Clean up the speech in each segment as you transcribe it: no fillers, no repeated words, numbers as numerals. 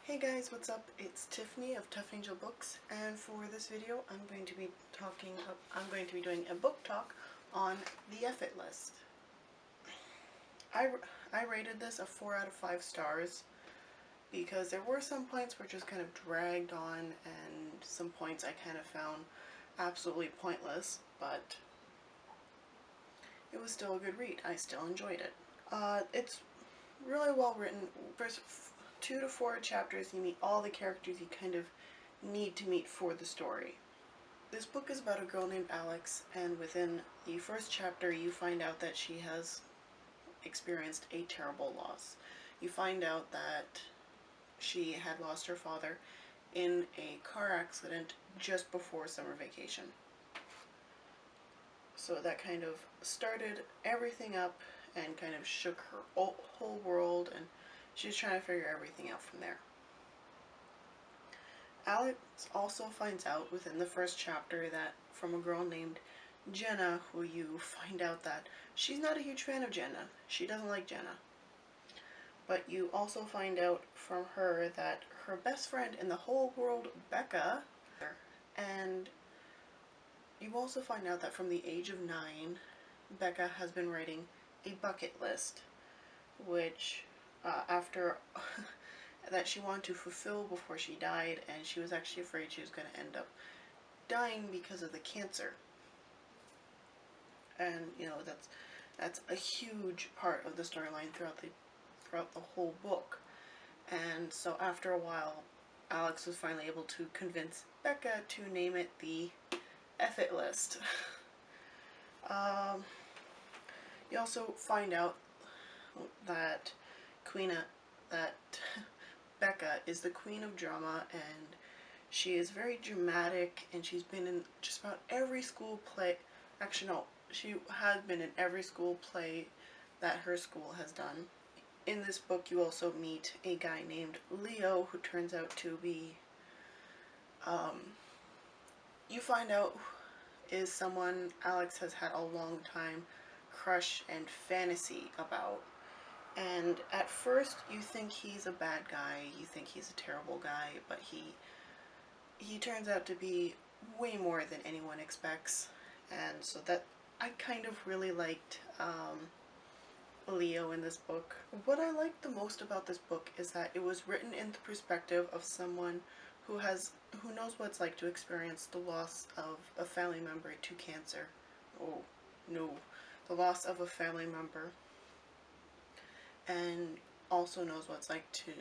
Hey guys, what's up? It's Tiffany of Tough Angel Books, and for this video I'm going to be doing a book talk on the Effort List. I rated this a 4 out of 5 stars because there were some points where it just kind of dragged on and some points I kind of found absolutely pointless, but it was still a good read. I still enjoyed it. It's really well written. First 2 to 4 chapters you meet all the characters you kind of need to meet for the story. This book is about a girl named Alex, and within the first chapter you find out that she has experienced a terrible loss. You find out that she had lost her father in a car accident just before summer vacation. So that kind of started everything up and kind of shook her whole world, and she's trying to figure everything out from there. Alex also finds out within the first chapter that from a girl named Jenna, who you find out that she's not a huge fan of Jenna. She doesn't like Jenna. But you also find out from her that her best friend in the whole world, Becca, and you also find out that from the age of 9, Becca has been writing a bucket list, which after that she wanted to fulfill before she died, and she was actually afraid she was going to end up dying because of the cancer. And you know, that's a huge part of the storyline throughout the whole book. And so after a while, Alex was finally able to convince Becca to name it the Effort List. You also find out that Becca is the queen of drama, and she is very dramatic, and she's been in just about every school play. Actually, no, she has been in every school play that her school has done. In this book, you also meet a guy named Leo, who turns out to be, you find out is someone Alex has had a long time crush and fantasy about. And at first you think he's a bad guy, you think he's a terrible guy, but he turns out to be way more than anyone expects. And so that I kind of really liked Leo in this book. What I liked the most about this book is that it was written in the perspective of someone who knows what it's like to experience the loss of a family member to cancer. Oh no, the loss of a family member, and also knows what it's like to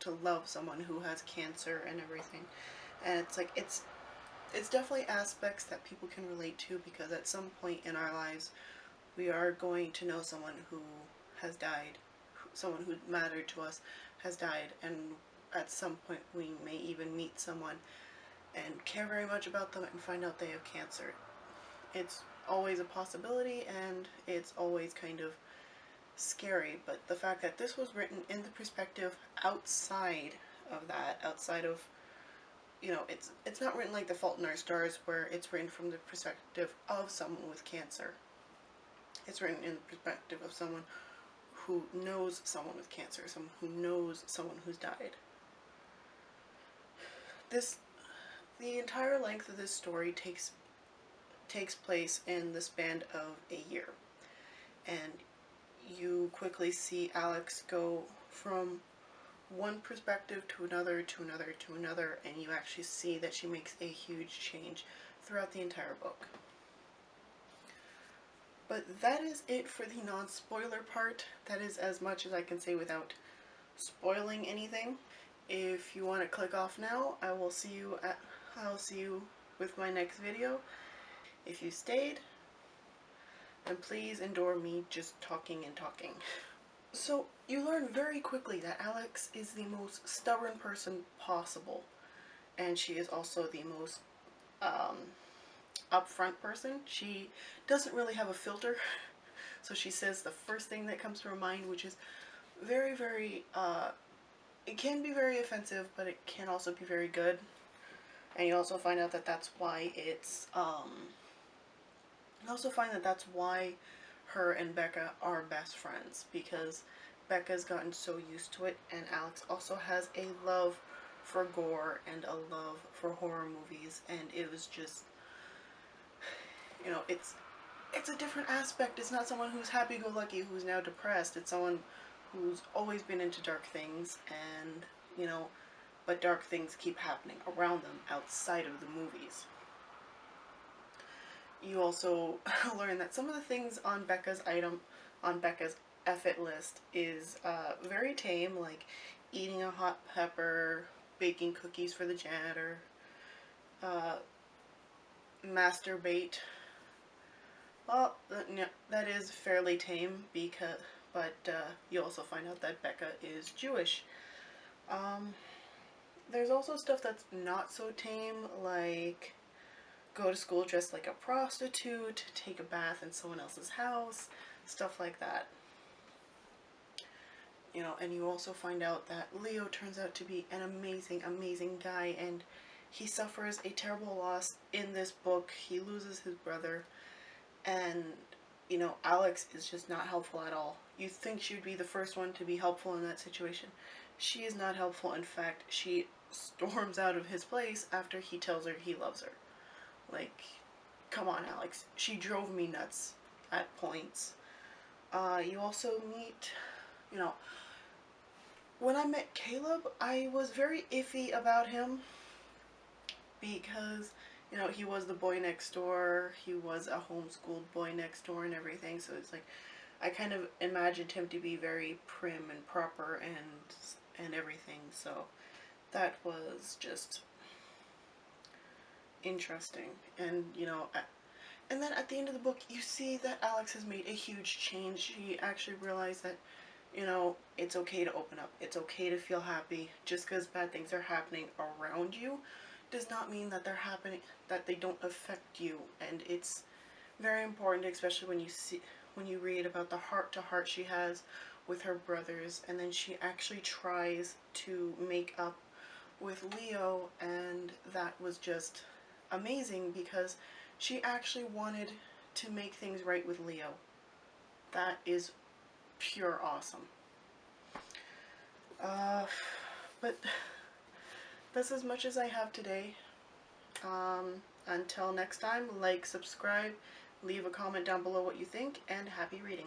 to love someone who has cancer and everything. And it's like it's definitely aspects that people can relate to, because at some point in our lives we are going to know someone who has died, someone who mattered to us has died, and at some point we may even meet someone and care very much about them and find out they have cancer. It's always a possibility, and it's always kind of scary, but the fact that this was written in the perspective outside of that, outside of, you know, it's not written like The Fault in Our Stars, where it's written from the perspective of someone with cancer. It's written in the perspective of someone who knows someone with cancer, someone who knows someone who's died. The entire length of this story takes place in the span of a year, and you quickly see Alex go from one perspective to another, to another, to another, and you actually see that she makes a huge change throughout the entire book. But that is it for the non-spoiler part. That is as much as I can say without spoiling anything. If you want to click off now, I'll see you with my next video. If you stayed, then please endure me just talking and talking. So you learn very quickly that Alex is the most stubborn person possible, and she is also the most upfront person. She doesn't really have a filter, so she says the first thing that comes to her mind, which is very, very, it can be very offensive, but it can also be very good. And you also find out that that's why her and Becca are best friends, because Becca's gotten so used to it, and Alex also has a love for gore and a love for horror movies, and it was just, you know, it's a different aspect. It's not someone who's happy-go-lucky who's now depressed. It's someone who's always been into dark things, and, you know, but dark things keep happening around them outside of the movies. You also learn that some of the things on Becca's effort list is very tame, like eating a hot pepper, baking cookies for the janitor, uh, masturbate. Well, that is fairly tame but you also find out that Becca is Jewish. Um, there's also stuff that's not so tame, like go to school dressed like a prostitute, take a bath in someone else's house, stuff like that. You know, and you also find out that Leo turns out to be an amazing, amazing guy, and he suffers a terrible loss in this book. He loses his brother, and, you know, Alex is just not helpful at all. You think she would be the first one to be helpful in that situation. She is not helpful. In fact, she storms out of his place after he tells her he loves her. Like, come on, Alex. She drove me nuts at points. You also meet, you know, when I met Caleb, I was very iffy about him because, you know, he was the boy next door. He was a homeschooled boy next door and everything. So it's like, I kind of imagined him to be very prim and proper and everything. So that was just interesting. And, you know, and then at the end of the book, you see that Alex has made a huge change. She actually realized that, you know, it's okay to open up. It's okay to feel happy. Just because bad things are happening around you does not mean that they're happening, that they don't affect you. And it's very important, especially when you read about the heart-to-heart she has with her brothers, and then she actually tries to make up with Leo, and that was just amazing because she actually wanted to make things right with Leo. That is pure awesome. But that's as much as I have today. Until next time, like, subscribe, leave a comment down below what you think, and happy reading.